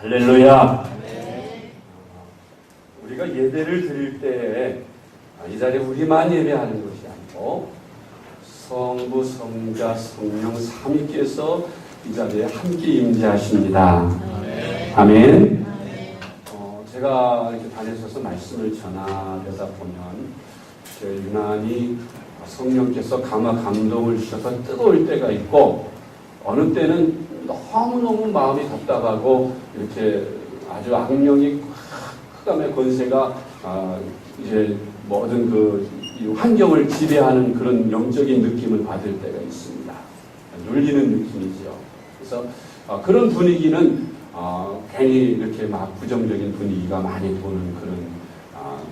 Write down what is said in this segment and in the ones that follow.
할렐루야. 우리가 예배를 드릴 때 이 자리에 우리만 예배하는 것이 아니고 성부, 성자, 성령 삼위께서 이 자리에 함께 임재하십니다. 아멘. 제가 이렇게 다니셔서 말씀을 전하려다 보면 유난히 성령께서 강화 감동을 주셔서 뜨거울 때가 있고, 어느 때는 너무너무 마음이 답답하고 이렇게 아주 악령이 흑암의 권세가 이제 모든 그 환경을 지배하는 그런 영적인 느낌을 받을 때가 있습니다. 눌리는 느낌이죠. 그래서 그런 분위기는 괜히 이렇게 막 부정적인 분위기가 많이 도는 그런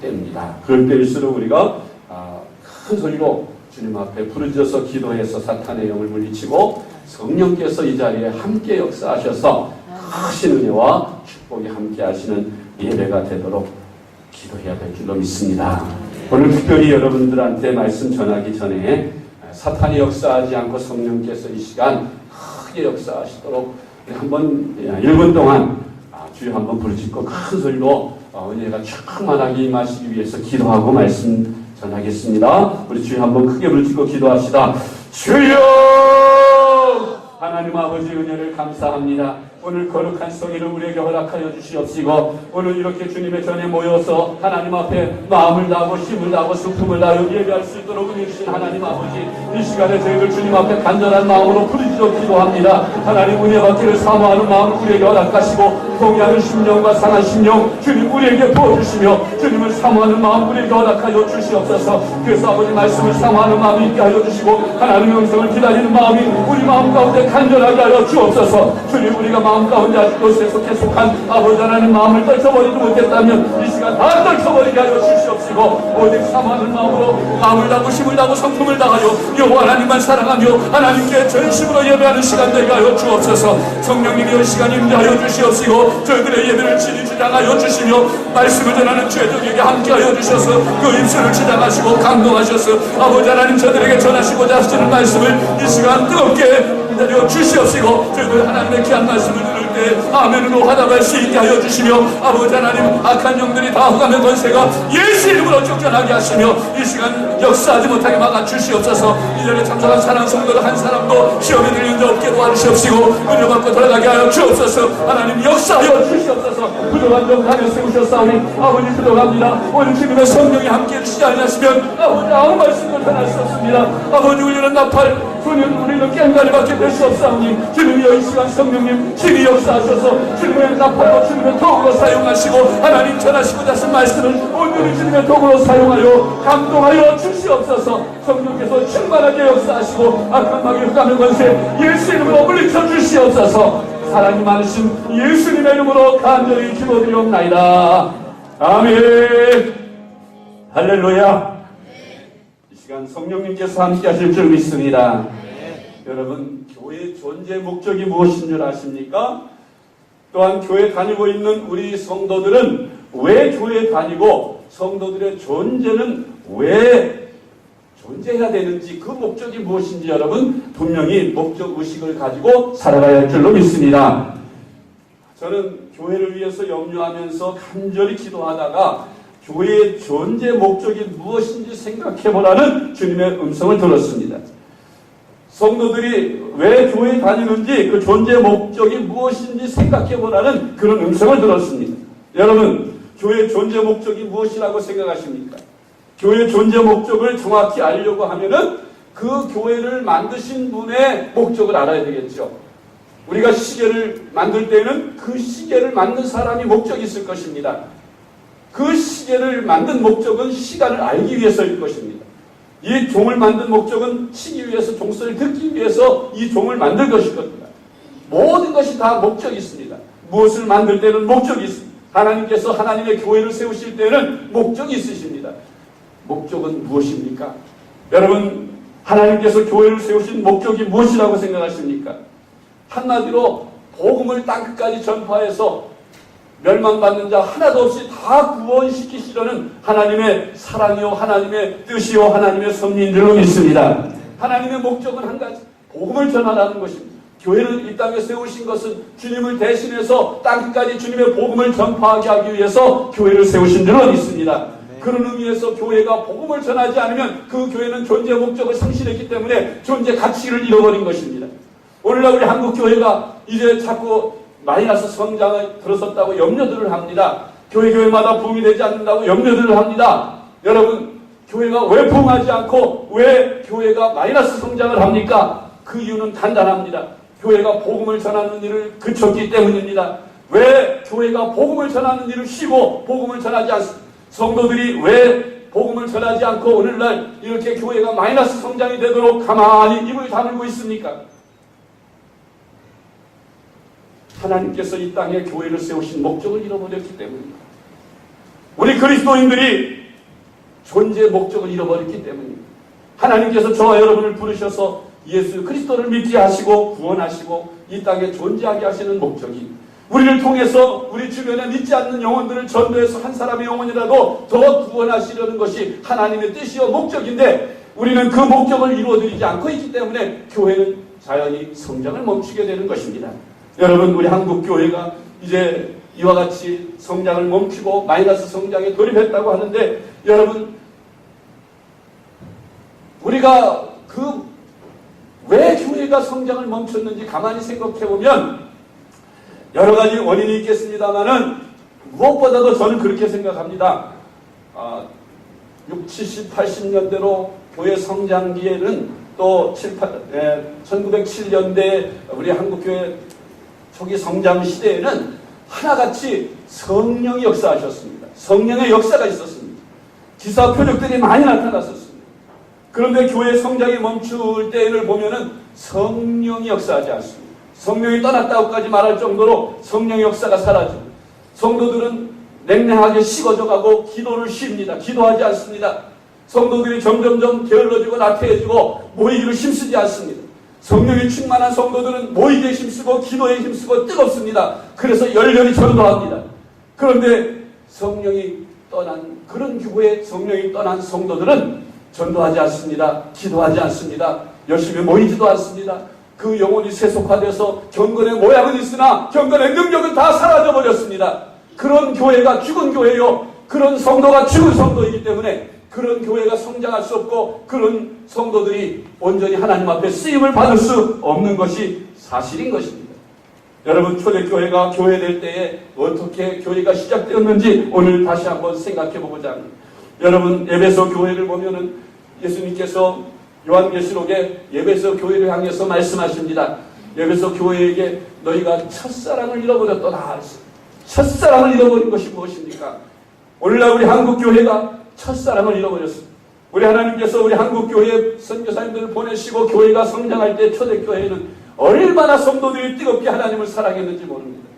때입니다. 그럴 때일수록 우리가 큰 소리로 주님 앞에 부르짖어서 기도해서 사탄의 영을 물리치고 성령께서 이 자리에 함께 역사하셔서 크신 은혜와 축복이 함께 하시는 예배가 되도록 기도해야 될 줄로 믿습니다. 오늘 특별히 여러분들한테 말씀 전하기 전에 사탄이 역사하지 않고 성령께서 이 시간 크게 역사하시도록 한번 1분 동안 주여 한번 부르짖고 큰 소리로 은혜가 충만하게 임하시기 위해서 기도하고 말씀 전하겠습니다. 우리 주여 한번 크게 부르짖고 기도합시다. 주여! 하나님 아버지 은혜를 감사합니다. 오늘 거룩한 성의를 우리에게 허락하여 주시옵시고, 오늘 이렇게 주님의 전에 모여서 하나님 앞에 마음을 다하고 힘을 다하고 슬픔을 다하여 예배할 수 있도록 은혜 주신 하나님 아버지, 이 시간에 저희들 주님 앞에 간절한 마음으로 부르짖어 기도합니다. 하나님 은혜 받기를 사모하는 마음을 우리에게 허락하시고, 동의하는 심령과 상한 심령 주님 우리에게 부어주시며, 주님을 사모하는 마음 우리에게 허락하여 주시옵소서. 그래서 아버지 말씀을 사모하는 마음이 있게 하여 주시고, 하나님의 음성을 기다리는 마음이 우리 마음 가운데 간절하게 하여 주옵소서. 주님, 우리가 마음 가운데 아직도 계속한 아버지 하나님 마음을 떨쳐버리지 못했다면 이 시간 다 떨쳐버리게 하여 주시옵시고, 오직 사모하는 마음으로 마음을 다하고 힘을 다하고 성품을 다하여 여호와 하나님만 사랑하며 하나님께 전심으로 예배하는 시간 되게 하여 주옵소서. 성령님이 이 시간 임재하여 주시옵시고, 저희들의 예배를 친히 주장하여 주시며 말씀을 전하는 죄들에게 함께하여 주셔서 그 입술을 주장하시고 감동하셔서 아버지 하나님 저들에게 전하시고자 하시는 말씀을 이 시간 뜨겁게 기다려 주시옵시고, 저희들 하나님의 귀한 말씀을 들을 때 아멘으로 화답할 수 있게 하여 주시며, 아버지 하나님 악한 영들이 다 흑암의 권세가 예수 이름으로 쫓겨나게 하시며 이 시간 역사하지 못하게 막아 주시옵소서. 이 자리에 참석한 사랑 성도들 한 사람도 시험에 들리는 자 없게 도와주시옵시고, 은혜 받고 돌아가게 하여 주옵소서. 하나님 역사하여 주시옵소서. 부족한 점 하여 세우셨사오니 아버지 기도합니다. 오늘 주님의 성령이 함께 해주시지 않으시면 아버지 아무 말씀도 전할 수 없습니다. 아버지 우리는 나팔 우리는 꽹과리밖에 될 수 없사오니 주님이여 이 시간 성령님 친히 역사하셔서 주님의 나팔로 주님의 도구로 사용하시고 하나님 전하시고자 하신 말씀을 온전히 주님의 도구로 사용하여 감동하여 주시옵소서. 성령께서 충만하게 역사하시고 악한 마귀 흑암의 권세 예수 이름으로 물리쳐 주시옵소서. 사랑이 많으신 예수님의 이름으로 간절히 기도드리옵나이다. 아멘. 할렐루야. 이 시간 성령님께서 함께 하실 줄 믿습니다. 여러분, 교회의 존재 목적이 무엇인 줄 아십니까? 또한 교회 다니고 있는 우리 성도들은 왜 교회 다니고 성도들의 존재는 왜 존재해야 되는지, 그 목적이 무엇인지 여러분 분명히 목적 의식을 가지고 살아가야 할 줄로 믿습니다. 저는 교회를 위해서 염려하면서 간절히 기도하다가 교회의 존재 목적이 무엇인지 생각해보라는 주님의 음성을 들었습니다. 성도들이 왜 교회에 다니는지 그 존재 목적이 무엇인지 생각해보라는 그런 음성을 들었습니다. 여러분, 교회의 존재 목적이 무엇이라고 생각하십니까? 교회의 존재 목적을 정확히 알려고 하면은 그 교회를 만드신 분의 목적을 알아야 되겠죠. 우리가 시계를 만들 때는 그 시계를 만든 사람이 목적이 있을 것입니다. 그 시계를 만든 목적은 시간을 알기 위해서일 것입니다. 이 종을 만든 목적은 치기 위해서, 종소리를 듣기 위해서 이 종을 만들 것일 겁니다. 모든 것이 다 목적이 있습니다. 무엇을 만들 때는 목적이 있습니다. 하나님께서 하나님의 교회를 세우실 때는 목적이 있으십니다. 목적은 무엇입니까? 여러분, 하나님께서 교회를 세우신 목적이 무엇이라고 생각하십니까? 한마디로 복음을 땅끝까지 전파해서 멸망받는 자 하나도 없이 다 구원시키시려는 하나님의 사랑이요, 하나님의 뜻이요, 하나님의 섭리인 줄로 믿습니다. 하나님의 목적은 한 가지, 복음을 전하라는 것입니다. 교회를 이 땅에 세우신 것은 주님을 대신해서 땅끝까지 주님의 복음을 전파하게 하기 위해서 교회를 세우신 줄은 있습니다. 그런 의미에서 교회가 복음을 전하지 않으면 그 교회는 존재 목적을 상실했기 때문에 존재 가치를 잃어버린 것입니다. 오늘날 우리 한국 교회가 이제 자꾸 마이너스 성장에 들어섰다고 염려들을 합니다. 교회마다 부흥이 되지 않는다고 염려들을 합니다. 여러분, 교회가 왜 부흥하지 않고 왜 교회가 마이너스 성장을 합니까? 그 이유는 간단합니다. 교회가 복음을 전하는 일을 그쳤기 때문입니다. 왜 교회가 복음을 전하는 일을 쉬고 복음을 전하지 않습니까? 성도들이 왜 복음을 전하지 않고 오늘날 이렇게 교회가 마이너스 성장이 되도록 가만히 입을 다물고 있습니까? 하나님께서 이 땅에 교회를 세우신 목적을 잃어버렸기 때문입니다. 우리 그리스도인들이 존재의 목적을 잃어버렸기 때문입니다. 하나님께서 저와 여러분을 부르셔서 예수 그리스도를 믿게 하시고 구원하시고 이 땅에 존재하게 하시는 목적이 우리를 통해서 우리 주변에 믿지 않는 영혼들을 전도해서 한 사람의 영혼이라도 더 구원하시려는 것이 하나님의 뜻이요 목적인데 우리는 그 목적을 이루어드리지 않고 있기 때문에 교회는 자연히 성장을 멈추게 되는 것입니다. 여러분, 우리 한국 교회가 이제 이와 같이 성장을 멈추고 마이너스 성장에 돌입했다고 하는데 여러분, 우리가 왜 교회가 성장을 멈췄는지 가만히 생각해보면 여러 가지 원인이 있겠습니다만은 무엇보다도 저는 그렇게 생각합니다. 60, 70, 80년대로 교회 성장기에는 또 1907년대 우리 한국교회 초기 성장 시대에는 하나같이 성령이 역사하셨습니다. 성령의 역사가 있었습니다. 기사 표적들이 많이 나타났었습니다. 그런데 교회 성장이 멈출 때를 보면은 성령이 역사하지 않습니다. 성령이 떠났다고까지 말할 정도로 성령의 역사가 사라지고 성도들은 냉랭하게 식어져가고 기도를 쉽니다. 기도하지 않습니다. 성도들이 점점점 게을러지고 나태해지고 모이기를 힘쓰지 않습니다. 성령이 충만한 성도들은 모이기에 힘쓰고 기도에 힘쓰고 뜨겁습니다. 그래서 열렬히 전도합니다. 그런데 성령이 떠난 그런 교회에 성령이 떠난 성도들은 전도하지 않습니다. 기도하지 않습니다. 열심히 모이지도 않습니다. 그 영혼이 세속화돼서 경건의 모양은 있으나 경건의 능력은 다 사라져버렸습니다. 그런 교회가 죽은 교회요. 그런 성도가 죽은 성도이기 때문에 그런 교회가 성장할 수 없고 그런 성도들이 온전히 하나님 앞에 쓰임을 받을 수 없는 것이 사실인 것입니다. 여러분, 초대교회가 교회될 때에 어떻게 교회가 시작되었는지 오늘 다시 한번 생각해 보고자 합니다. 여러분, 에베소 교회를 보면은 예수님께서 요한계시록에 에베소 교회를 향해서 말씀하십니다. 에베소 교회에게 너희가 첫사랑을 잃어버렸도다. 첫사랑을 잃어버린 것이 무엇입니까? 오늘날 우리 한국교회가 첫사랑을 잃어버렸습니다. 우리 하나님께서 우리 한국교회 선교사님들을 보내시고 교회가 성장할 때 초대교회는 얼마나 성도들이 뜨겁게 하나님을 사랑했는지 모릅니다.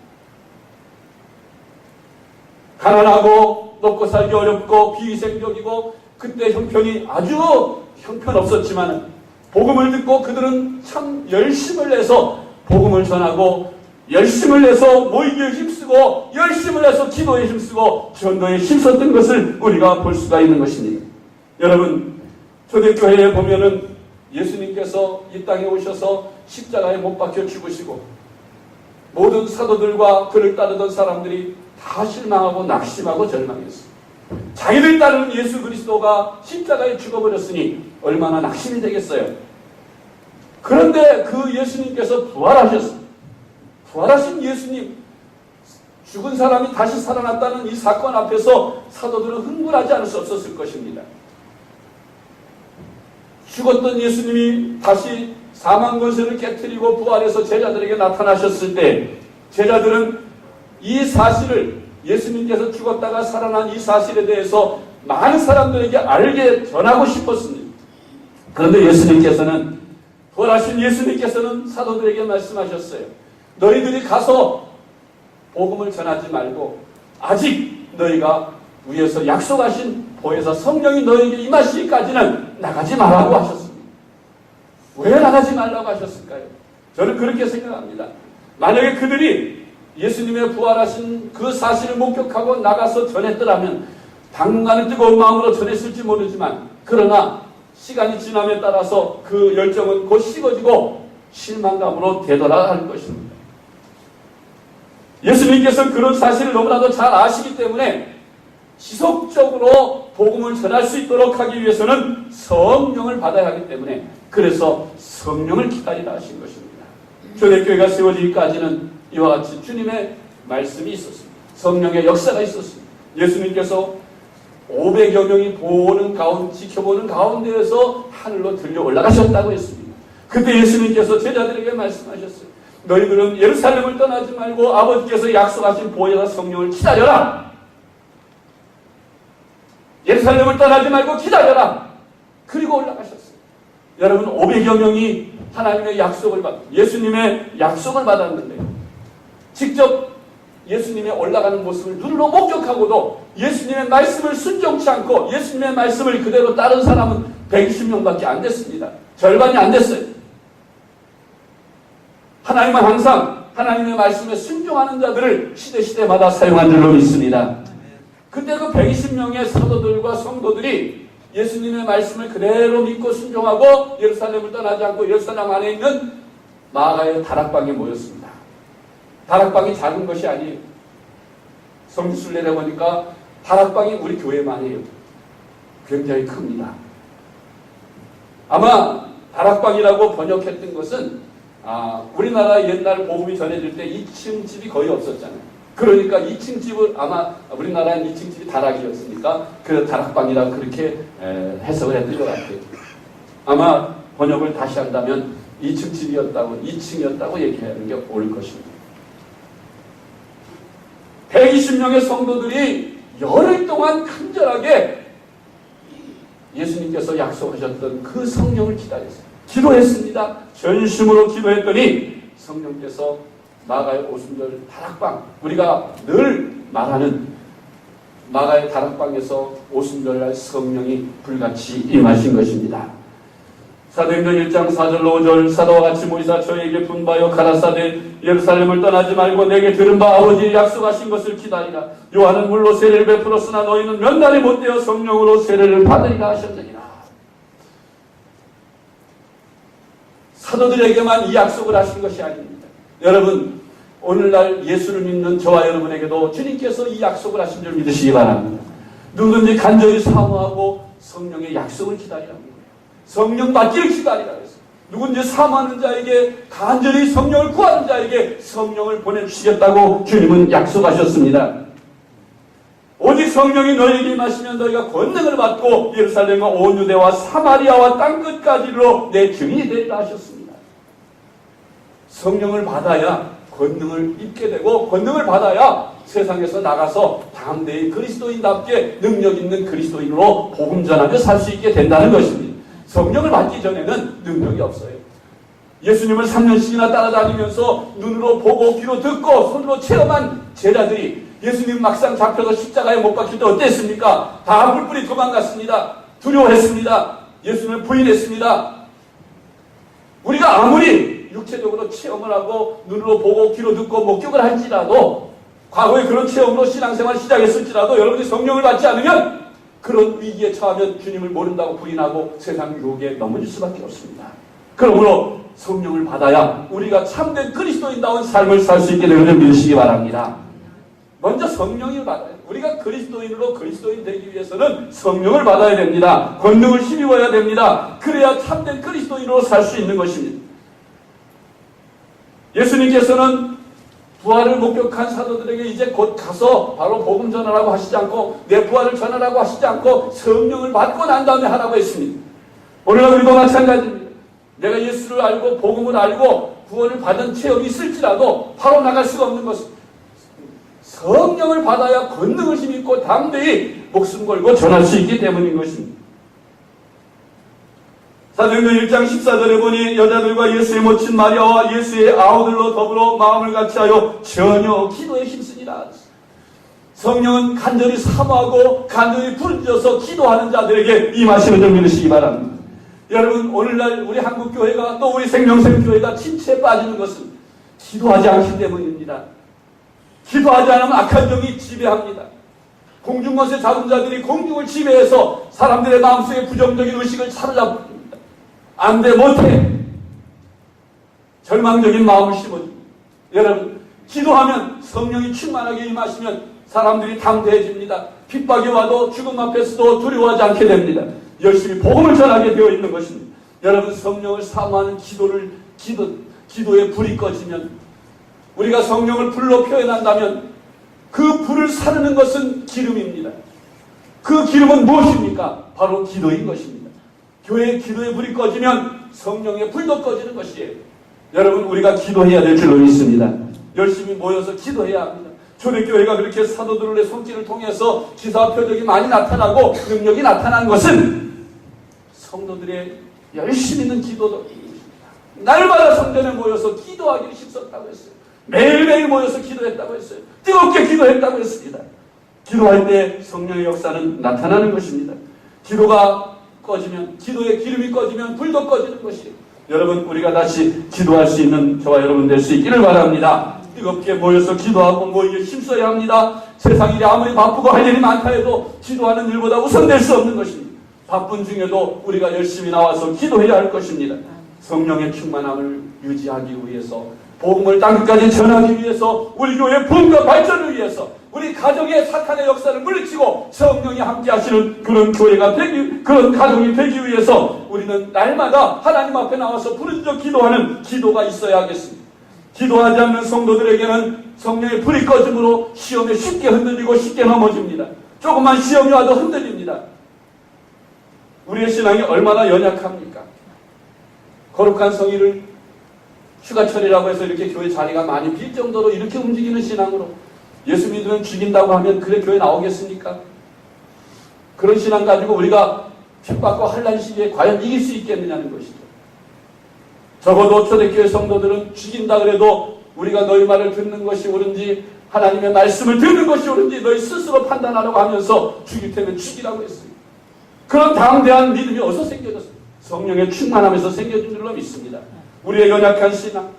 가난하고 먹고 살기 어렵고 비위생적이고 그때 형편이 아주 형편없었지만 복음을 듣고 그들은 참 열심을 내서 복음을 전하고 열심을 내서 모이기에 힘쓰고 열심을 내서 기도에 힘쓰고 전도에 힘썼던 것을 우리가 볼 수가 있는 것입니다. 여러분, 초대교회에 보면은 예수님께서 이 땅에 오셔서 십자가에 못 박혀 죽으시고 모든 사도들과 그를 따르던 사람들이 다 실망하고 낙심하고 절망했습니다. 자기들 따르는 예수 그리스도가 십자가에 죽어버렸으니 얼마나 낙심이 되겠어요. 그런데 그 예수님께서 부활하셨습니다. 부활하신 예수님, 죽은 사람이 다시 살아났다는 이 사건 앞에서 사도들은 흥분하지 않을 수 없었을 것입니다. 죽었던 예수님이 다시 사망 권세를 깨트리고 부활해서 제자들에게 나타나셨을 때 제자들은 이 사실을, 예수님께서 죽었다가 살아난 이 사실에 대해서 많은 사람들에게 알게 전하고 싶었습니다. 그런데 예수님께서는, 부활하신 예수님께서는 사도들에게 말씀하셨어요. 너희들이 가서 복음을 전하지 말고 아직 너희가 위에서 약속하신 보혜사 성령이 너희에게 임하시기까지는 나가지 말라고 하셨습니다. 왜 나가지 말라고 하셨을까요? 저는 그렇게 생각합니다. 만약에 그들이 예수님의 부활하신 그 사실을 목격하고 나가서 전했더라면 당분간은 뜨거운 마음으로 전했을지 모르지만, 그러나 시간이 지남에 따라서 그 열정은 곧 식어지고 실망감으로 되돌아야 할 것입니다. 예수님께서 그런 사실을 너무나도 잘 아시기 때문에 지속적으로 복음을 전할 수 있도록 하기 위해서는 성령을 받아야 하기 때문에 그래서 성령을 기다리라 하신 것입니다. 초대교회가 세워지기까지는 이와 같이 주님의 말씀이 있었습니다. 성령의 역사가 있었습니다. 예수님께서 500여 명이 지켜보는 가운데에서 하늘로 들려 올라가셨다고 했습니다. 그때 예수님께서 제자들에게 말씀하셨어요. 너희들은 예루살렘을 떠나지 말고 아버지께서 약속하신 보혜사 성령을 기다려라. 예루살렘을 떠나지 말고 기다려라. 그리고 올라가셨어요. 여러분 500여 명이 하나님의 약속을 예수님의 약속을 받았는데 직접 예수님의 올라가는 모습을 눈으로 목격하고도 예수님의 말씀을 순종치 않고 예수님의 말씀을 그대로 따른 사람은 120명밖에 안 됐습니다. 절반이 안 됐어요. 하나님은 항상 하나님의 말씀에 순종하는 자들을 시대마다 사용한 줄로 믿습니다. 그때 그 120명의 사도들과 성도들이 예수님의 말씀을 그대로 믿고 순종하고 예루살렘을 떠나지 않고 예루살렘 안에 있는 마가의 다락방에 모였습니다. 다락방이 작은 것이 아니에요. 성지순례 내보니까 다락방이 우리 교회만이에요. 굉장히 큽니다. 아마 다락방이라고 번역했던 것은 우리나라 옛날 복음이 전해질 때 2층 집이 거의 없었잖아요. 그러니까 2층 집을 아마 우리나라엔 2층 집이 다락이었으니까 그 다락방이라 그렇게 해석을 했던 것 같아요. 아마 번역을 다시 한다면 2층 집이었다고 2층이었다고 얘기하는 게 옳을 것입니다. 120명의 성도들이 열흘 동안 간절하게 예수님께서 약속하셨던 그 성령을 기다렸어요. 기도했습니다. 전심으로 기도했더니 성령께서 마가의 오순절 다락방, 우리가 늘 말하는 마가의 다락방에서 오순절날 성령이 불같이 임하신 것입니다. 사도행전 1장 4절로 5절 사도와 같이 모이사 저에게 분바여 가라사대 예루살렘을 떠나지 말고 내게 들은 바 아버지의 약속하신 것을 기다리라. 요한은 물로 세례를 베풀었으나 너희는 몇 날이 못되어 성령으로 세례를 받으리라 하셨느니라. 사도들에게만 이 약속을 하신 것이 아닙니다. 여러분 오늘날 예수를 믿는 저와 여러분에게도 주님께서 이 약속을 하신 줄 믿으시기 바랍니다. 누구든지 간절히 사모하고 성령의 약속을 기다리라는 거예요. 성령 받기를 기다리라 그랬어요. 누군지 사모하는 자에게 간절히 성령을 구하는 자에게 성령을 보내주시겠다고 주님은 약속하셨습니다. 오직 성령이 너희에게 임하시면 너희가 권능을 받고 예루살렘과 온 유대와 사마리아와 땅끝까지로 내 증인이 되리라 하셨습니다. 성령을 받아야 권능을 입게 되고 권능을 받아야 세상에서 나가서 당대의 그리스도인답게 능력 있는 그리스도인으로 복음 전하며 살 수 있게 된다는 것입니다. 성령을 받기 전에는 능력이 없어요. 예수님을 3년씩이나 따라다니면서 눈으로 보고 귀로 듣고 손으로 체험한 제자들이 예수님 막상 잡혀서 십자가에 못 박힐 때 어땠습니까? 다 뿔뿔이 도망갔습니다. 두려워했습니다. 예수님을 부인했습니다. 우리가 아무리 육체적으로 체험을 하고 눈으로 보고 귀로 듣고 목격을 할지라도 과거에 그런 체험으로 신앙생활을 시작했을지라도 여러분이 성령을 받지 않으면 그런 위기에 처하면 주님을 모른다고 부인하고 세상 유혹에 넘어질 수밖에 없습니다. 그러므로 성령을 받아야 우리가 참된 그리스도인다운 삶을 살 수 있게 되는 줄 믿으시기 바랍니다. 먼저 성령을 받아야 돼요. 우리가 그리스도인으로 그리스도인 되기 위해서는 성령을 받아야 됩니다. 권능을 힘입어야 됩니다. 그래야 참된 그리스도인으로 살 수 있는 것입니다. 예수님께서는 부활을 목격한 사도들에게 이제 곧 가서 바로 복음 전하라고 하시지 않고 내 부활을 전하라고 하시지 않고 성령을 받고 난 다음에 하라고 했습니다. 오늘날 우리도 마찬가지입니다. 내가 예수를 알고 복음을 알고 구원을 받은 체험이 있을지라도 바로 나갈 수가 없는 것은 성령을 받아야 권능을 힘입고 담대히 목숨 걸고 전할 수 있기 때문인 것입니다. 사도행전 1장 14절에 보니 여자들과 예수의 모친 마리아와 예수의 아우들로 더불어 마음을 같이하여 전혀 기도에 힘쓰니라. 성령은 간절히 사모하고 간절히 부르짖어서 기도하는 자들에게 임하시는 줄 믿으시기 바랍니다. 여러분 오늘날 우리 한국교회가 또 우리 생명샘교회가 침체에 빠지는 것은 기도하지 않기 때문입니다. 기도하지 않으면 악한 영이 지배합니다. 공중권세 잡은 자들이 공중을 지배해서 사람들의 마음속에 부정적인 의식을 사로잡습니다. 안 돼, 못해. 절망적인 마음을 심어줍니다. 여러분, 기도하면 성령이 충만하게 임하시면 사람들이 담대해집니다. 핍박이 와도 죽음 앞에서도 두려워하지 않게 됩니다. 열심히 복음을 전하게 되어 있는 것입니다. 여러분, 성령을 사모하는 기도의 불이 꺼지면, 우리가 성령을 불로 표현한다면 그 불을 사르는 것은 기름입니다. 그 기름은 무엇입니까? 바로 기도인 것입니다. 교회의 기도의 불이 꺼지면 성령의 불도 꺼지는 것이에요. 여러분, 우리가 기도해야 될 줄로 믿습니다. 열심히 모여서 기도해야 합니다. 초대교회가 그렇게 사도들의 손길을 통해서 기사와 표적이 많이 나타나고 능력이 나타난 것은 성도들의 열심히 있는 기도도 날마다 성전에 모여서 기도하기를 힘썼다고 했어요. 매일매일 모여서 기도했다고 했어요. 뜨겁게 기도했다고 했습니다. 기도할 때 성령의 역사는 나타나는 것입니다. 기도가 꺼지면, 기도의 기름이 꺼지면 불도 꺼지는 것이에요. 여러분, 우리가 다시 기도할 수 있는 저와 여러분 될 수 있기를 바랍니다. 뜨겁게 모여서 기도하고 모이게 힘써야 합니다. 세상 일이 아무리 바쁘고 할 일이 많다 해도 기도하는 일보다 우선될 수 없는 것입니다. 바쁜 중에도 우리가 열심히 나와서 기도해야 할 것입니다. 성령의 충만함을 유지하기 위해서, 복음을 땅끝까지 전하기 위해서, 우리 교회의 부흥과 발전을 위해서, 우리 가정의 사탄의 역사를 물리치고 성령이 함께 하시는 그런 교회가 되기, 그런 가정이 되기 위해서 우리는 날마다 하나님 앞에 나와서 부르짖어 기도하는 기도가 있어야 하겠습니다. 기도하지 않는 성도들에게는 성령의 불이 꺼짐으로 시험에 쉽게 흔들리고 쉽게 넘어집니다. 조금만 시험이 와도 흔들립니다. 우리의 신앙이 얼마나 연약합니까? 거룩한 성의를 휴가철이라고 해서 이렇게 교회 자리가 많이 빌 정도로 이렇게 움직이는 신앙으로 예수 믿으면 죽인다고 하면 그래 교회 나오겠습니까? 그런 신앙 가지고 우리가 핍박과 환난 시기에 과연 이길 수 있겠느냐는 것이죠. 적어도 초대교회 성도들은 죽인다 그래도 우리가 너희 말을 듣는 것이 옳은지, 하나님의 말씀을 듣는 것이 옳은지 너희 스스로 판단하라고 하면서 죽일 테면 죽이라고 했습니다. 그런 담대한 믿음이 어디서 생겨졌어요? 성령의 충만함에서 생겨진 줄로 믿습니다. 우리의 연약한 신앙,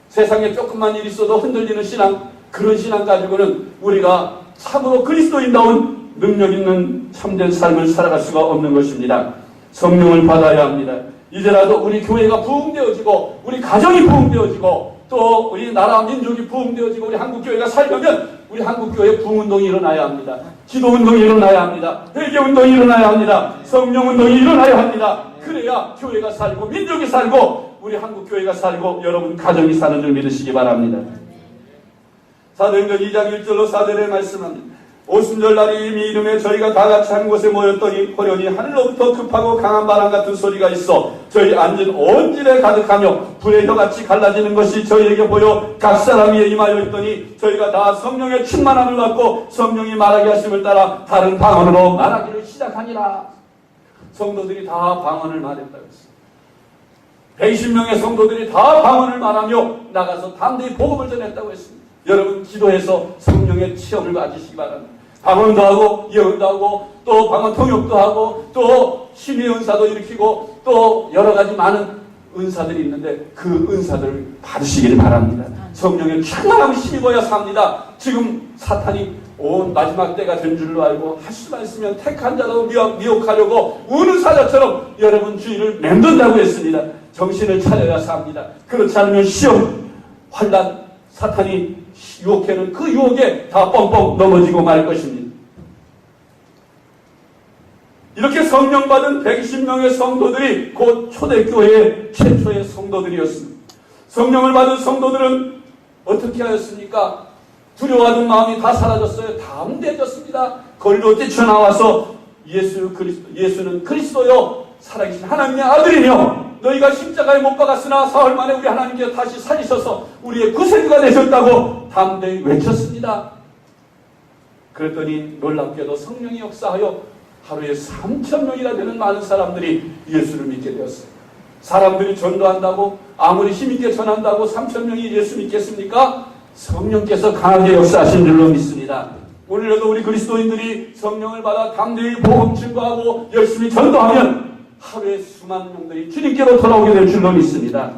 세상에 조금만 일 있어도 흔들리는 신앙, 그런 신앙 가지고는 우리가 참으로 그리스도인다운 능력 있는 참된 삶을 살아갈 수가 없는 것입니다. 성령을 받아야 합니다. 이제라도 우리 교회가 부흥되어지고 우리 가정이 부흥되어지고 또 우리 나라 민족이 부흥되어지고 우리 한국교회가 살려면 우리 한국교회 부흥운동이 일어나야 합니다. 기도운동이 일어나야 합니다. 회개운동이 일어나야 합니다. 성령운동이 일어나야 합니다. 그래야 교회가 살고 민족이 살고 우리 한국교회가 살고 여러분 가정이 사는 줄 믿으시기 바랍니다. 사도행전 2장 1절로 사도를 말씀합니다. 오순절날이 이미 이름에 저희가 다 같이 한 곳에 모였더니 호련히 하늘로부터 급하고 강한 바람 같은 소리가 있어 저희 앉은 온 집에 가득하며 불의 혀같이 갈라지는 것이 저희에게 보여 각 사람 위에 임하여 있더니 저희가 다 성령의 충만함을 받고 성령이 말하게 하심을 따라 다른 방언으로 말하기를 시작하니라. 성도들이 다 방언을 말했다고 했습니다. 120명의 성도들이 다 방언을 말하며 나가서 담대히 복음을 전했다고 했습니다. 여러분, 기도해서 성령의 체험을 가지시기 바랍니다. 방언도 하고 예언도 하고 또 방언 통역도 하고 또 신의 은사도 일으키고 또 여러 가지 많은 은사들이 있는데 그 은사들을 받으시기를 바랍니다. 성령의 충만함을 힘입어야 삽니다. 지금 사탄이 온 마지막 때가 된 줄로 알고 할 수만 있으면 택한 자도 미혹하려고 우는 사자처럼 여러분 주의를 맴돈다고 했습니다. 정신을 차려야 삽니다. 그렇지 않으면 시험, 환난, 사탄이 유혹해는 그 유혹에 다 뻥뻥 넘어지고 말 것입니다. 이렇게 성령 받은 120명의 성도들이 곧 초대교회의 최초의 성도들이었습니다. 성령을 받은 성도들은 어떻게 하였습니까? 두려워하는 마음이 다 사라졌어요. 담대해졌습니다. 거리로 뛰쳐나와서 예수는 그리스도요 살아계신 하나님의 아들이며 너희가 십자가에 못 박았으나 사흘 만에 우리 하나님께서 다시 살리셔서 우리의 구세주가 되셨다고 담대히 외쳤습니다. 그랬더니 놀랍게도 성령이 역사하여 하루에 3,000명이나 되는 많은 사람들이 예수를 믿게 되었어요. 사람들이 전도한다고 아무리 힘있게 전한다고 3,000명이 예수 믿겠습니까? 성령께서 강하게 역사하신 줄로 믿습니다. 오늘도 우리 그리스도인들이 성령을 받아 담대히 복음 증거하고 열심히 전도하면 하루에 수많은 명들이 주님께로 돌아오게 될 줄로 믿습니다.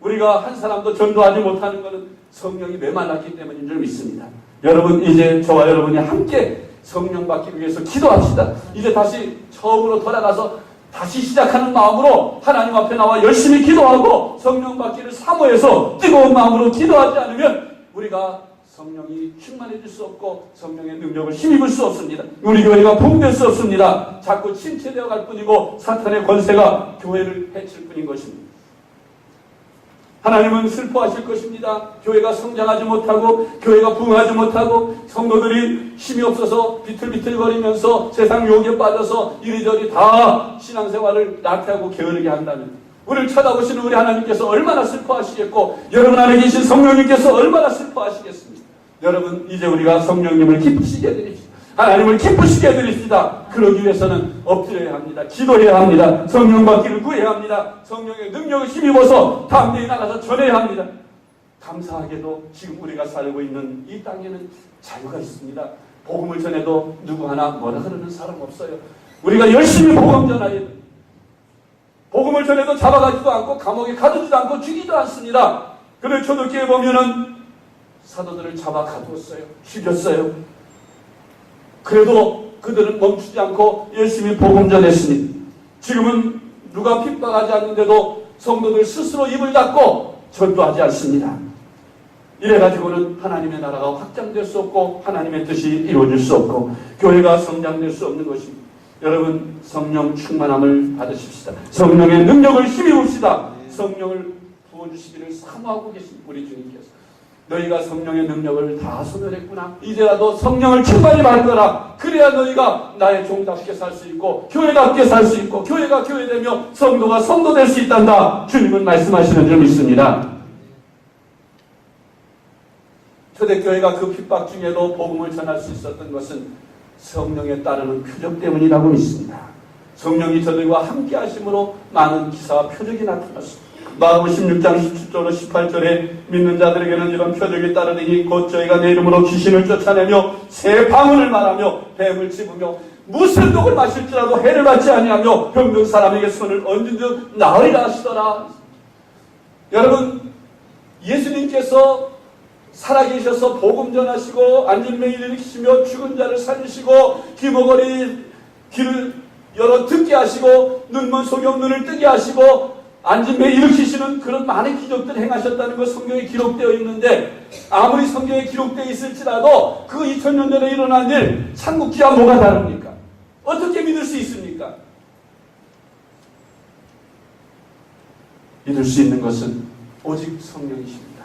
우리가 한 사람도 전도하지 못하는 것은 성령이 메말랐기 때문인 줄 믿습니다. 여러분, 이제 저와 여러분이 함께 성령 받기 위해서 기도합시다. 이제 다시 처음으로 돌아가서 다시 시작하는 마음으로 하나님 앞에 나와 열심히 기도하고 성령 받기를 사모해서 뜨거운 마음으로 기도하지 않으면 우리가 성령이 충만해질 수 없고 성령의 능력을 힘입을 수 없습니다. 우리 교회가 붕괴될 수 없습니다. 자꾸 침체되어 갈 뿐이고 사탄의 권세가 교회를 해칠 뿐인 것입니다. 하나님은 슬퍼하실 것입니다. 교회가 성장하지 못하고 교회가 부흥하지 못하고 성도들이 힘이 없어서 비틀비틀거리면서 세상 유혹에 빠져서 이리저리 다 신앙생활을 나태하고 게으르게 한다면 우리를 쳐다보시는 우리 하나님께서 얼마나 슬퍼하시겠고 여러분 안에 계신 성령님께서 얼마나 슬퍼하시겠습니까? 여러분 이제 우리가 성령님을 기쁘시게 해드립시다. 하나님을 기쁘시게 해드립시다. 그러기 위해서는 엎드려야 합니다. 기도해야 합니다. 성령 받기를 구해야 합니다. 성령의 능력을 힘입어서 담대히 나가서 전해야 합니다. 감사하게도 지금 우리가 살고 있는 이 땅에는 자유가 있습니다. 복음을 전해도 누구 하나 뭐라 그러는 사람 없어요. 우리가 열심히 복음 전해야 됩니다. 복음을 전해도 잡아가지도 않고 감옥에 가두지도 않고 죽이지도 않습니다. 그런데 초대교회 보면은 사도들을 잡아 가두었어요. 죽였어요. 그래도 그들은 멈추지 않고 열심히 복음 전했습니다. 지금은 누가 핍박하지 않는데도 성도들 스스로 입을 닫고 전도하지 않습니다. 이래가지고는 하나님의 나라가 확장될 수 없고 하나님의 뜻이 이루어질 수 없고 교회가 성장될 수 없는 것입니다. 여러분 성령 충만함을 받으십시다. 성령의 능력을 힘입읍시다. 성령을 부어주시기를 사모하고 계신 우리 주님께서 너희가 성령의 능력을 다 소멸했구나. 이제라도 성령을 충만히 받거라. 그래야 너희가 나의 종답게 살 수 있고 교회답게 살 수 있고 교회가 교회되며 성도가 성도 될 수 있단다. 주님은 말씀하시는 줄 믿습니다. 초대교회가 그 핍박 중에도 복음을 전할 수 있었던 것은 성령에 따르는 표적 때문이라고 믿습니다. 성령이 저들과 함께 하심으로 많은 기사와 표적이 나타났습니다. 마가복음 16장 17절로 18절에 믿는 자들에게는 이런 표적이 따르니 곧 저희가 내 이름으로 귀신을 쫓아내며 새 방언을 말하며 뱀을 짚으며 무슨 독을 마실지라도 해를 받지 아니하며 병든 사람에게 손을 얹은 즉 나으리라 하시더라. 여러분 예수님께서 살아계셔서 복음 전하시고 앉은 맹인을 일으키시며 죽은 자를 살리시고 귀머거리 귀를 열어 듣게 하시고 눈먼 소경 눈을 뜨게 하시고 앉은 매 일으키시는 그런 많은 기적들을 행하셨다는 것 성경에 기록되어 있는데 아무리 성경에 기록되어 있을지라도 그 2000년 전에 일어난 일 삼국지와 뭐가 다릅니까? 어떻게 믿을 수 있습니까? 믿을 수 있는 것은 오직 성령이십니다.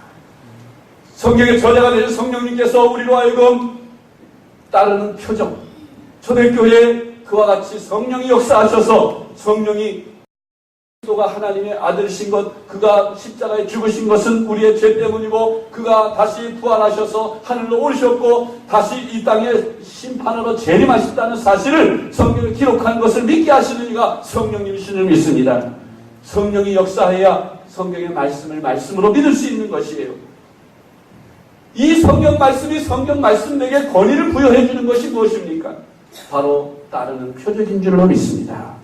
성경의 저자가 되신 성령님께서 우리로 하여금 따르는 표적 초대교회에 그와 같이 성령이 역사하셔서 성령이 그리스도가 하나님의 아들이신 것, 그가 십자가에 죽으신 것은 우리의 죄 때문이고 그가 다시 부활하셔서 하늘로 오르셨고 다시 이 땅에 심판으로 재림하셨다는 사실을 성경에 기록한 것을 믿게 하시는 이가 성령님이신 줄 믿습니다. 성령이 역사해야 성경의 말씀을 말씀으로 믿을 수 있는 것이에요. 이 성경 말씀이 성경 말씀에게 권위를 부여해 주는 것이 무엇입니까? 바로 따르는 표적인 줄로 믿습니다.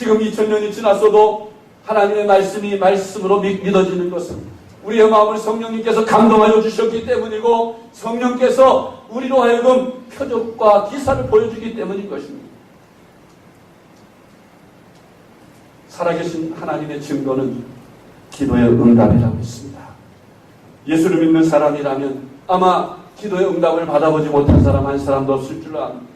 지금 2000년이 지났어도 하나님의 말씀이 말씀으로 믿어지는 것은 우리의 마음을 성령님께서 감동하여 주셨기 때문이고 성령께서 우리로 하여금 표적과 기사를 보여주기 때문인 것입니다. 살아계신 하나님의 증거는 기도의 응답이라고 했습니다. 예수를 믿는 사람이라면 아마 기도의 응답을 받아보지 못한 사람 한 사람도 없을 줄 압니다.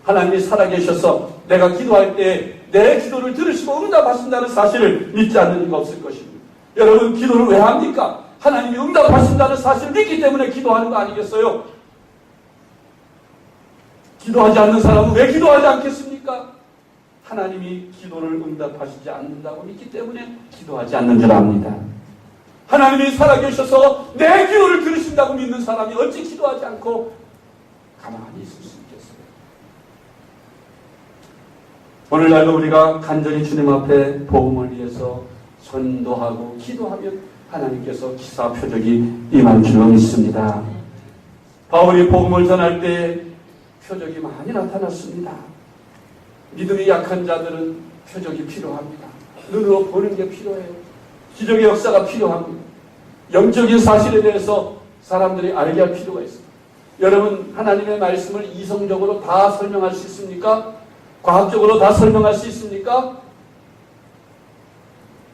하나님이 살아계셔서 내가 기도할 때 내 기도를 들으시고 응답하신다는 사실을 믿지 않는 이가 없을 것입니다. 여러분 기도를 왜 합니까? 하나님이 응답하신다는 사실을 믿기 때문에 기도하는 거 아니겠어요? 기도하지 않는 사람은 왜 기도하지 않겠습니까? 하나님이 기도를 응답하시지 않는다고 믿기 때문에 기도하지 않는 줄 압니다. 하나님이 살아계셔서 내 기도를 들으신다고 믿는 사람이 어찌 기도하지 않고 가만히 있을 수 있겠어요? 오늘날도 우리가 간절히 주님 앞에 복음을 위해서 전도하고 기도하면 하나님께서 기사 표적이 임할 줄로 믿습니다. 바울이 복음을 전할 때 표적이 많이 나타났습니다. 믿음이 약한 자들은 표적이 필요합니다. 눈으로 보는 게 필요해요. 기적의 역사가 필요합니다. 영적인 사실에 대해서 사람들이 알게 할 필요가 있습니다. 여러분 하나님의 말씀을 이성적으로 다 설명할 수 있습니까? 과학적으로 다 설명할 수 있습니까?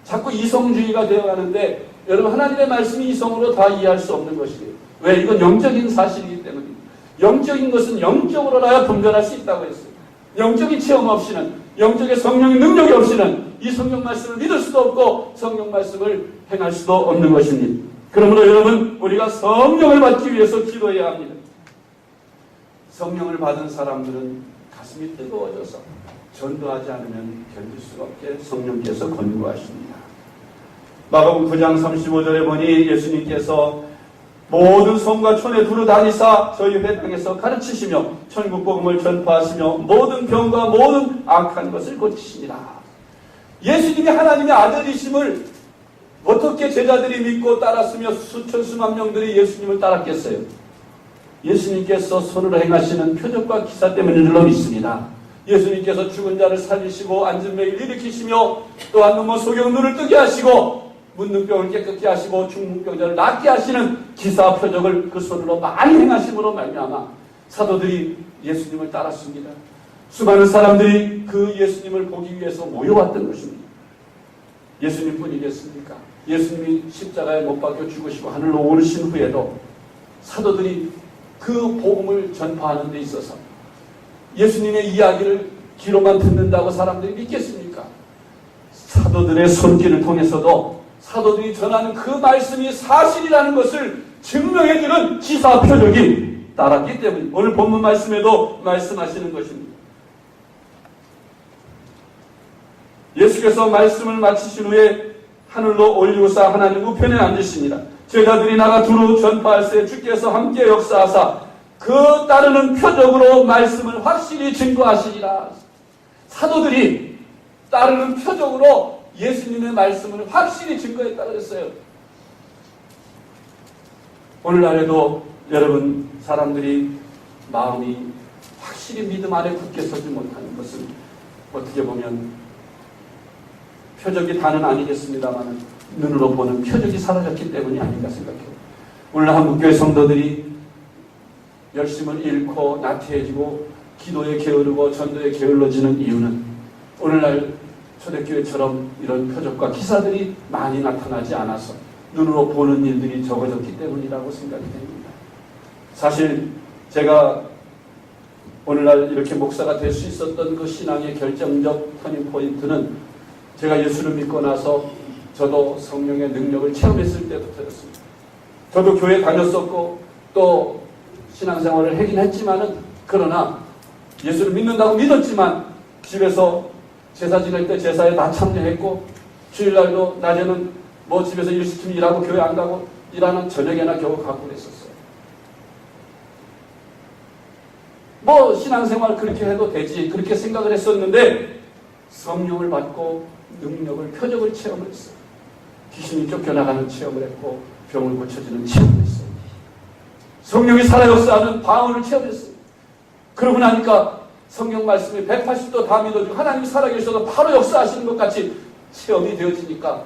자꾸 이성주의가 되어가는데 여러분, 하나님의 말씀이 이성으로 다 이해할 수 없는 것이에요. 왜? 이건 영적인 사실이기 때문입니다. 영적인 것은 영적으로라야 분별할 수 있다고 했어요. 영적인 체험 없이는, 영적인 성령의 능력이 없이는 이 성경 말씀을 믿을 수도 없고 성경 말씀을 행할 수도 없는 것입니다. 그러므로 여러분, 우리가 성령을 받기 위해서 기도해야 합니다. 성령을 받은 사람들은 가슴이 뜨거워져서 전도하지 않으면 견딜 수가 없게 성령께서 권고하십니다. 마가복음 9장 35절에 보니 예수님께서 모든 성과 촌에 두루 다니사 저희 회당에서 가르치시며 천국 복음을 전파하시며 모든 병과 모든 악한 것을 고치시니라. 예수님이 하나님의 아들이심을 어떻게 제자들이 믿고 따랐으며 수천 수만 명들이 예수님을 따랐겠어요? 예수님께서 손으로 행하시는 표적과 기사 때문인 줄로 믿습니다. 예수님께서 죽은 자를 살리시고 앉은 매일 일으키시며 또한 눈먼 소경 눈을 뜨게 하시고 묻는 병을 깨끗게 하시고 중풍병자를 낫게 하시는 기사 표적을 그 손으로 많이 행하심으로 말미암아 사도들이 예수님을 따랐습니다. 수많은 사람들이 그 예수님을 보기 위해서 모여왔던 것입니다. 예수님뿐이겠습니까? 예수님이 십자가에 못 박혀 죽으시고 하늘로 오르신 후에도 사도들이 그 복음을 전파하는 데 있어서 예수님의 이야기를 귀로만 듣는다고 사람들이 믿겠습니까? 사도들의 손길을 통해서도 사도들이 전하는 그 말씀이 사실이라는 것을 증명해주는 기사 표적이 따랐기 때문에 오늘 본문 말씀에도 말씀하시는 것입니다. 예수께서 말씀을 마치신 후에 하늘로 올리고사 하나님 우편에 앉으시니라. 제자들이 나가 두루 전파할세 주께서 함께 역사하사 그 따르는 표적으로 말씀을 확실히 증거하시리라. 사도들이 따르는 표적으로 예수님의 말씀을 확실히 증거했다고 했어요. 오늘날에도 여러분, 사람들이 마음이 확실히 믿음 안에 굳게 서지 못하는 것은 어떻게 보면 표적이 다는 아니겠습니다만 눈으로 보는 표적이 사라졌기 때문이 아닌가 생각해요. 오늘날 한국교회 성도들이 열심을 잃고 나태해지고 기도에 게으르고 전도에 게을러지는 이유는 오늘날 초대교회처럼 이런 표적과 기사들이 많이 나타나지 않아서 눈으로 보는 일들이 적어졌기 때문이라고 생각이 됩니다. 사실 제가 오늘날 이렇게 목사가 될 수 있었던 그 신앙의 결정적 터닝포인트는 제가 예수를 믿고 나서 저도 성령의 능력을 체험했을 때부터였습니다. 저도 교회 다녔었고 또 신앙생활을 하긴 했지만은, 그러나 예수를 믿는다고 믿었지만 집에서 제사 지낼 때 제사에 다 참여했고 주일날도 낮에는 뭐 집에서 일시쯤 일하고 교회 안 가고 일하는 저녁에나 겨우 가고 그랬었어요. 뭐 신앙생활 그렇게 해도 되지 그렇게 생각을 했었는데 성령을 받고 능력을 표적을 체험을 했어요. 귀신이 쫓겨나가는 체험을 했고 병을 고쳐주는 체험을 했어요. 성령이 살아 역사하는 방언을 체험했어요. 그러고 나니까 성경 말씀이 180도 다 믿어주고 하나님이 살아계셔도 바로 역사하시는 것 같이 체험이 되어지니까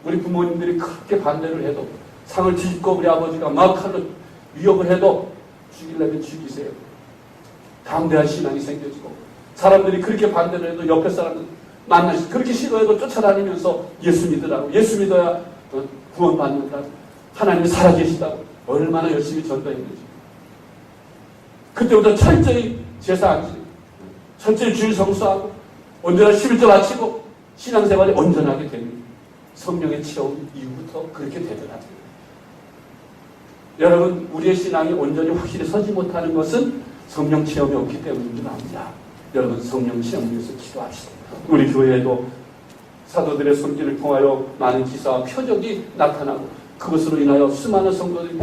우리 부모님들이 그렇게 반대를 해도 상을 뒤집고 우리 아버지가 막 칼로 위협을 해도 죽이려면 죽이세요. 담대한 신앙이 생겨지고 사람들이 그렇게 반대를 해도 옆에 사람들 만나시 그렇게 싫어해도 쫓아다니면서 예수 믿으라고, 예수 믿어야 구원받는다, 하나님이 살아계시다고 얼마나 열심히 전도했는지. 그때부터 철저히 제사 안 지내고 철저히 주일 성수하고 언제나 11조 바치고 신앙생활이 온전하게 됩니다. 성령의 체험 이후부터 그렇게 되더라고요. 여러분, 우리의 신앙이 온전히 확실히 서지 못하는 것은 성령 체험이 없기 때문인 줄 압니다. 여러분, 성령 체험을 위해서 기도합시다. 우리 교회에도 사도들의 손길을 통하여 많은 기사와 표적이 나타나고 그것으로 인하여 수많은 성도들이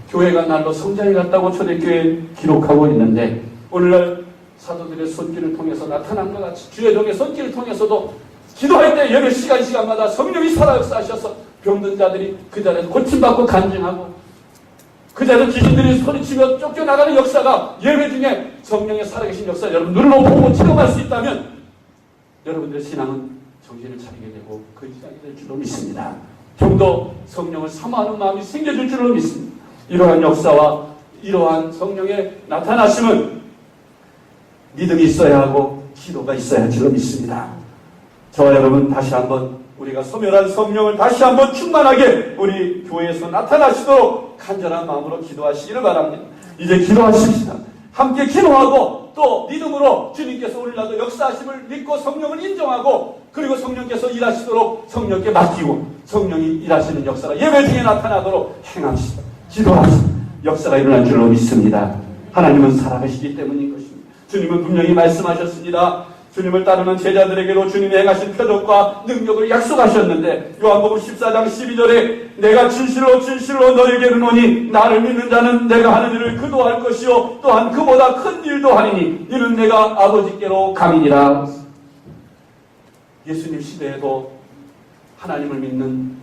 교회가 날로 성장해 갔다고 초대교회에 기록하고 있는데, 오늘날 사도들의 손길을 통해서 나타난 것 같이 주의 종의 손길을 통해서도 기도할 때 예배 시간마다 성령이 살아 역사하셔서 병든 자들이 그 자리에서 고침받고 간증하고 그 자리에서 귀신들이 소리치며 쫓겨나가는 역사가 예배 중에 성령의 살아계신 역사 여러분 눈으로 보고 체험할 수 있다면 여러분들의 신앙은 정신을 차리게 되고 거짓하게 될 줄로 믿습니다. 좀 더 성령을 사모하는 마음이 생겨질 줄로 믿습니다. 이러한 역사와 이러한 성령의 나타나심은 믿음이 있어야 하고 기도가 있어야 줄로 믿습니다. 저와 여러분 다시 한번 우리가 소멸한 성령을 다시 한번 충만하게 우리 교회에서 나타나시도록 간절한 마음으로 기도하시기를 바랍니다. 이제 기도하십시다. 함께 기도하고 또 믿음으로 주님께서 오늘날도 역사하심을 믿고 성령을 인정하고 그리고 성령께서 일하시도록 성령께 맡기고 성령이 일하시는 역사가 예배 중에 나타나도록 행합시다. 기도하십시다. 역사가 일어날 줄로 믿습니다. 하나님은 살아계시기 때문인 것입니다. 주님은 분명히 말씀하셨습니다. 주님을 따르는 제자들에게도 주님이 행하신 표적과 능력을 약속하셨는데 요한복음 14장 12절에 내가 진실로 진실로 너에게 이르노니 나를 믿는 자는 내가 하는 일을 그도 할 것이요 또한 그보다 큰 일도 하리니 이는 내가 아버지께로 감이니라. 예수님 시대에도 하나님을 믿는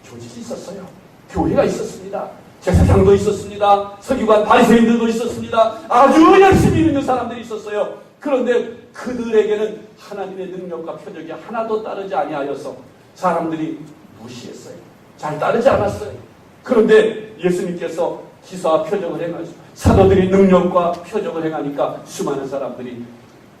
조직이 있었어요. 교회가 있었습니다. 제사장도 있었습니다. 서기관 바리새인들도 있었습니다. 아주 열심히 믿는 사람들이 있었어요. 그런데 그들에게는 하나님의 능력과 표적이 하나도 따르지 아니하여서 사람들이 무시했어요. 잘 따르지 않았어요. 그런데 예수님께서 기사와 표적을 행하시고 사도들이 능력과 표적을 행하니까 수많은 사람들이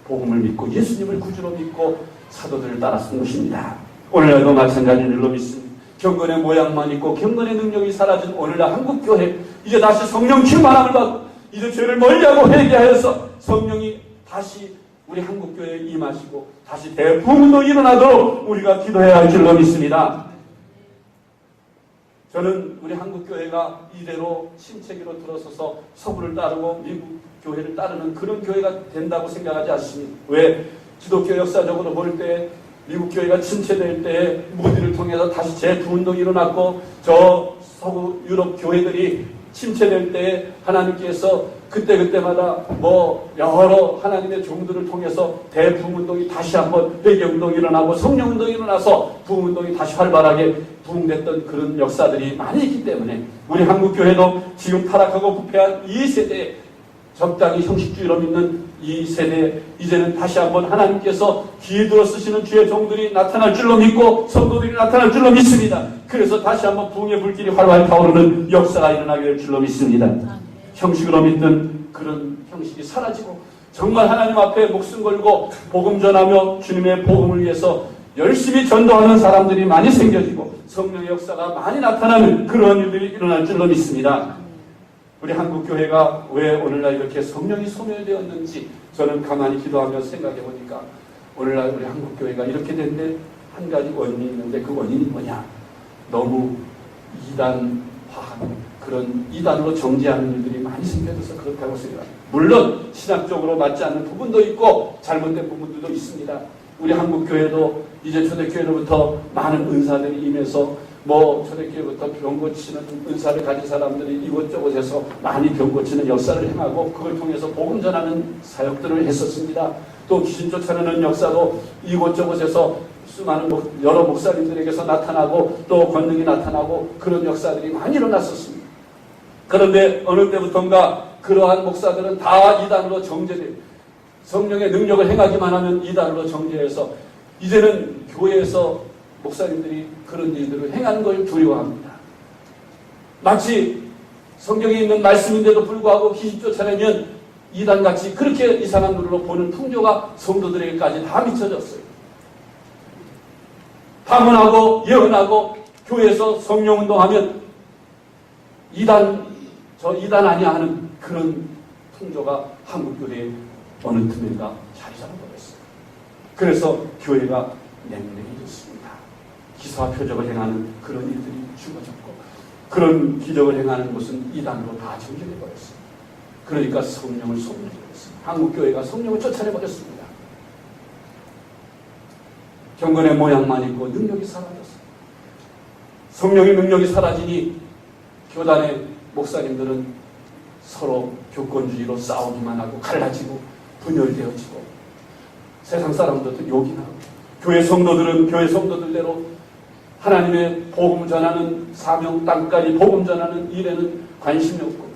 복음을 믿고 예수님을 구주로 믿고 사도들을 따랐던 것입니다. 오늘날도 마찬가지인 줄로 믿습니다. 경건의 모양만 있고 경건의 능력이 사라진 오늘날 한국교회 이제 다시 성령 충만함을 받고 이제 죄를 멀리하고 회개하여서 성령이 다시 우리 한국교회에 임하시고 다시 대부흥도 일어나도록 우리가 기도해야 할 줄로 믿습니다. 저는 우리 한국교회가 이대로 침체기로 들어서서 서구를 따르고 미국 교회를 따르는 그런 교회가 된다고 생각하지 않습니다. 왜? 기독교 역사적으로 볼 때 미국 교회가 침체될 때 모디를 통해서 다시 재부운동이 일어났고 저 서구 유럽 교회들이 침체될 때 하나님께서 그때마다 여러 하나님의 종들을 통해서 대부흥운동이 다시 한번 회개운동이 일어나고 성령운동이 일어나서 부흥운동이 다시 활발하게 부흥됐던 그런 역사들이 많이 있기 때문에 우리 한국교회도 지금 타락하고 부패한 이 세대에 적당히 형식주의로 믿는 이 세대에 이제는 다시 한번 하나님께서 기회 들어 쓰시는 주의 종들이 나타날 줄로 믿고 성도들이 나타날 줄로 믿습니다. 그래서 다시 한번 부흥의 불길이 활활 타오르는 역사가 일어나게 될 줄로 믿습니다. 형식으로 믿는 그런 형식이 사라지고 정말 하나님 앞에 목숨 걸고 복음 전하며 주님의 복음을 위해서 열심히 전도하는 사람들이 많이 생겨지고 성령의 역사가 많이 나타나는 그런 일들이 일어날 줄로 믿습니다. 우리 한국교회가 왜 오늘날 이렇게 성령이 소멸되었는지 저는 가만히 기도하며 생각해 보니까 오늘날 우리 한국교회가 이렇게 된 데 한 가지 원인이 있는데 그 원인이 뭐냐? 너무 이단화하는 그런 이단으로 정죄하는 일들이 많이 생겨져서 그렇다고 생각합니다. 물론 신학적으로 맞지 않는 부분도 있고 잘못된 부분들도 있습니다. 우리 한국교회도 이제 초대교회로부터 많은 은사들이 임해서 초대교회부터 병 고치는 은사를 가진 사람들이 이곳저곳에서 많이 병 고치는 역사를 행하고 그걸 통해서 복음 전하는 사역들을 했었습니다. 또 귀신 쫓아내는 역사도 이곳저곳에서 수많은 여러 목사님들에게서 나타나고 또 권능이 나타나고 그런 역사들이 많이 일어났었습니다. 그런데 어느 때부터인가 그러한 목사들은 다 이단으로 정죄되고 성령의 능력을 행하기만 하면 이단으로 정죄해서 이제는 교회에서 목사님들이 그런 일들을 행하는 걸 두려워합니다. 마치 성경에 있는 말씀인데도 불구하고 귀신 쫓아내면 이단같이 그렇게 이상한 눈으로 보는 풍조가 성도들에게까지 다 미쳐졌어요. 방언하고 예언하고 교회에서 성령운동하면 저 이단 아니야 하는 그런 풍조가 한국교회에 어느 틈인가 자리 잡아버렸어요. 그래서 교회가 냉랭해졌습니다. 기사와 표적을 행하는 그런 일들이 죽어졌고 그런 기적을 행하는 곳은 이단으로 다 정결해버렸어요. 그러니까 성령을 소멸해버렸어요. 한국교회가 성령을 쫓아내버렸습니다. 경건의 모양만 있고 능력이 사라졌어요. 성령의 능력이 사라지니 교단의 목사님들은 서로 교권주의로 싸우기만 하고 갈라지고 분열되어지고 세상 사람들도 욕이 나고 교회 성도들은 교회 성도들대로 하나님의 복음 전하는 사명 땅까지 복음 전하는 일에는 관심이 없고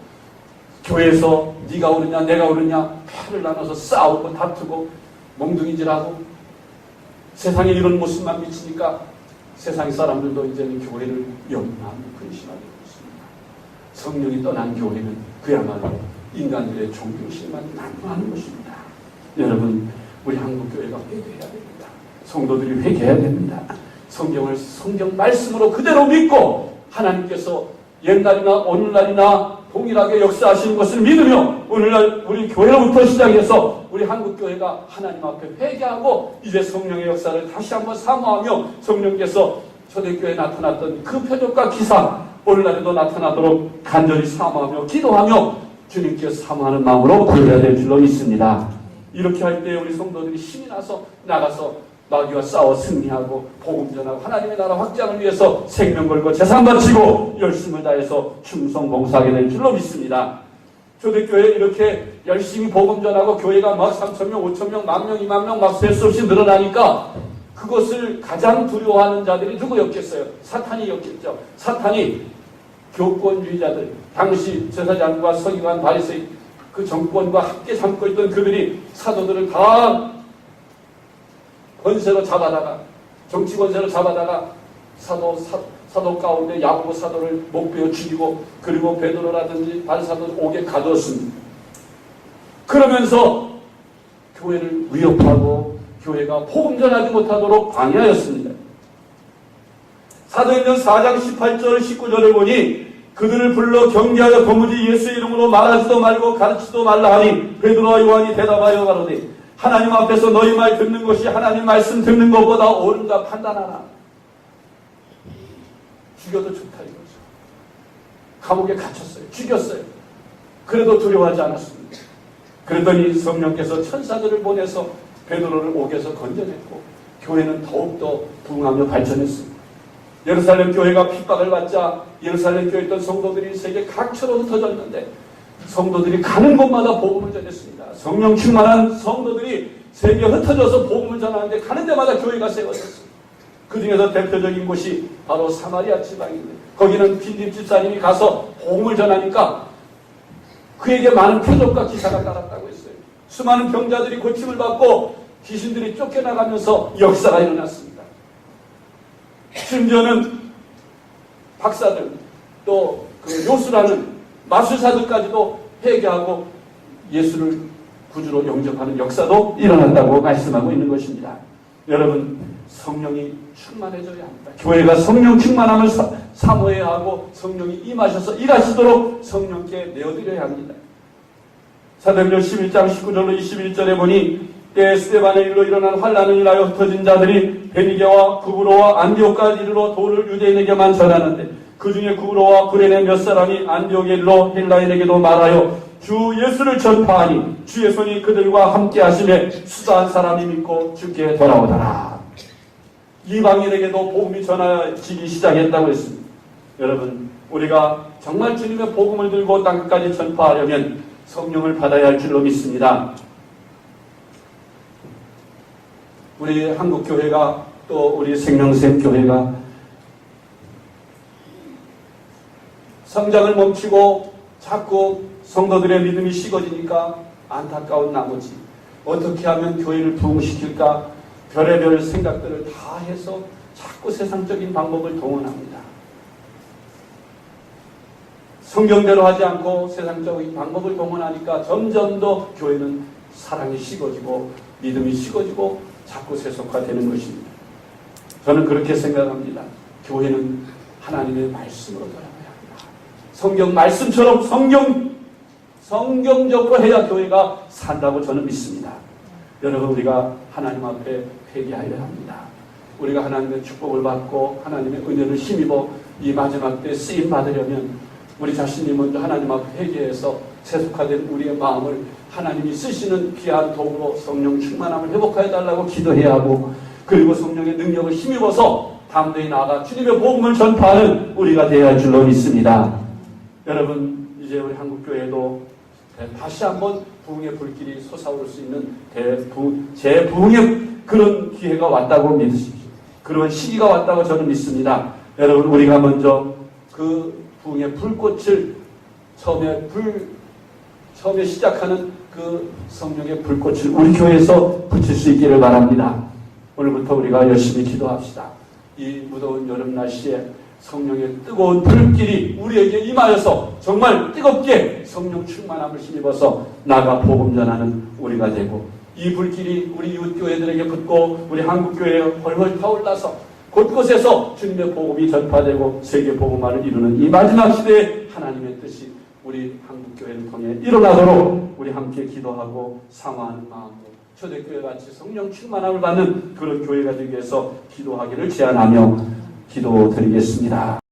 교회에서 네가 오느냐 내가 오느냐 패를 나눠서 싸우고 다투고 몽둥이질하고 세상에 이런 모습만 비치니까 세상 사람들도 이제는 교회를 염려하고 근심하게 되고 있습니다. 성령이 떠난 교회는 그야말로 인간들의 종교심만 난무하는 것입니다. 여러분 우리 한국교회가 회개해야 됩니다. 성도들이 회개해야 됩니다. 성경 말씀으로 그대로 믿고 하나님께서 옛날이나 오늘날이나 동일하게 역사하시는 것을 믿으며 오늘날 우리 교회로부터 시작해서 우리 한국교회가 하나님 앞에 회개하고 이제 성령의 역사를 다시 한번 사모하며 성령께서 초대교회에 나타났던 그 표적과 기사 오늘날에도 나타나도록 간절히 사모하며 기도하며 주님께 사모하는 마음으로 구해야 될 줄로 믿습니다. 이렇게 할 때 우리 성도들이 힘이 나서 나가서 마귀와 싸워 승리하고 복음 전하고 하나님의 나라 확장을 위해서 생명 걸고 재산 바치고 열심을 다해서 충성 봉사하게 될 줄로 믿습니다. 초대교회 이렇게 열심히 복음 전하고 교회가 막 3,000명, 5,000명, 10,000명, 20,000명 막 셀 수 없이 늘어나니까 그것을 가장 두려워하는 자들이 누구였겠어요? 사탄이었겠죠. 사탄이 교권주의자들, 당시 제사장과 서기관, 바리새인 그 정권과 함께 잠고 있던 그들이 사도들을 다 권세로 잡아다가 정치 권세로 잡아다가 사도 가운데 야고보 사도를 목베어 죽이고 그리고 베드로라든지 다른 사도를 옥에 가두었습니다. 그러면서 교회를 위협하고 교회가 복음 전하지 못하도록 방해하였습니다. 사도행전 4장 18절 19절을 보니 그들을 불러 경계하여 도무지 예수의 이름으로 말하지도 말고 가르치지도 말라 하니 베드로와 요한이 대답하여 가로되 하나님 앞에서 너희 말 듣는 것이 하나님 말씀 듣는 것보다 옳은가 판단하라. 죽여도 좋다 이거죠. 감옥에 갇혔어요. 죽였어요. 그래도 두려워하지 않았습니다. 그랬더니 성령께서 천사들을 보내서 베드로를 옥에서 건져냈고 교회는 더욱더 부흥하며 발전했습니다. 예루살렘 교회가 핍박을 받자 예루살렘 교회에 있던 성도들이 세계 각처로 흩어졌는데 성도들이 가는 곳마다 복음을 전했습니다. 성령 충만한 성도들이 세계에 흩어져서 복음을 전하는데 가는 데마다 교회가 세워졌습니다. 그 중에서 대표적인 곳이 바로 사마리아 지방인데 거기는 빌립 집사님이 가서 복음을 전하니까 그에게 많은 표적과 기사가 따랐다고 했어요. 수많은 병자들이 고침을 받고 귀신들이 쫓겨나가면서 역사가 일어났습니다. 심지어는 박사들 또 그 요술하는 마술사들까지도 회개하고 예수를 구주로 영접하는 역사도 일어난다고 말씀하고 있는 것입니다. 여러분 성령이 충만해져야 합니다. 교회가 성령 충만함을 사모해야 하고 성령이 임하셔서 일하시도록 성령께 내어드려야 합니다. 사도행전 11장 19절로 21절에 보니 때 스데반의 일로 일어난 환난을 인하여 흩어진 자들이 베니게와 구브로와 안디옥까지 이르러 도를 유대인에게만 전하는데 그 중에 구브로와 구레네 몇 사람이 안디옥에 이르러 헬라인에게도 말하여 주 예수를 전파하니 주의 손이 그들과 함께 하심에 수다한 사람이 믿고 주께 돌아오더라. 이방인에게도 복음이 전해지기 시작했다고 했습니다. 여러분 우리가 정말 주님의 복음을 들고 땅까지 전파하려면 성령을 받아야 할 줄로 믿습니다. 우리 한국교회가 또 우리 생명샘교회가 성장을 멈추고 자꾸 성도들의 믿음이 식어지니까 안타까운 나머지 어떻게 하면 교회를 부흥시킬까 별의별 생각들을 다 해서 자꾸 세상적인 방법을 동원합니다. 성경대로 하지 않고 세상적인 방법을 동원하니까 점점 더 교회는 사랑이 식어지고 믿음이 식어지고 자꾸 세속화되는 것입니다. 저는 그렇게 생각합니다. 교회는 하나님의 말씀으로 돌아가야 합니다. 성경 말씀처럼 성경적으로 해야 교회가 산다고 저는 믿습니다. 여러분 우리가 하나님 앞에 회개하여야 합니다. 우리가 하나님의 축복을 받고 하나님의 은혜를 힘입어 이 마지막 때 쓰임 받으려면 우리 자신이 먼저 하나님 앞에 회개해서 세속화된 우리의 마음을 하나님이 쓰시는 귀한 도구로 성령 충만함을 회복하여 달라고 기도해야 하고 그리고 성령의 능력을 힘입어서 담대히 나아가 주님의 복음을 전파하는 우리가 되어야 할 줄로 믿습니다. 여러분 이제 우리 한국교회도 다시 한번 부흥의 불길이 솟아오를 수 있는 재부흥의 그런 기회가 왔다고 믿으십시오. 그런 시기가 왔다고 저는 믿습니다. 여러분 우리가 먼저 그 부흥의 불꽃을 처음에 시작하는 그 성령의 불꽃을 우리 교회에서 붙일 수 있기를 바랍니다. 오늘부터 우리가 열심히 기도합시다. 이 무더운 여름 날씨에 성령의 뜨거운 불길이 우리에게 임하여서 정말 뜨겁게 성령 충만함을 힘입어서 나가 복음 전하는 우리가 되고 이 불길이 우리 이웃 교회들에게 붙고 우리 한국 교회에 헐헐 타올라서 곳곳에서 주님의 복음이 전파되고 세계 복음화를 이루는 이 마지막 시대에 하나님의 뜻이 우리 한국 교회를 통해 일어나도록 우리 함께 기도하고 사모하는 마음으로 초대교회 같이 성령 충만함을 받는 그런 교회가 되기 위해서 기도하기를 제안하며 기도드리겠습니다.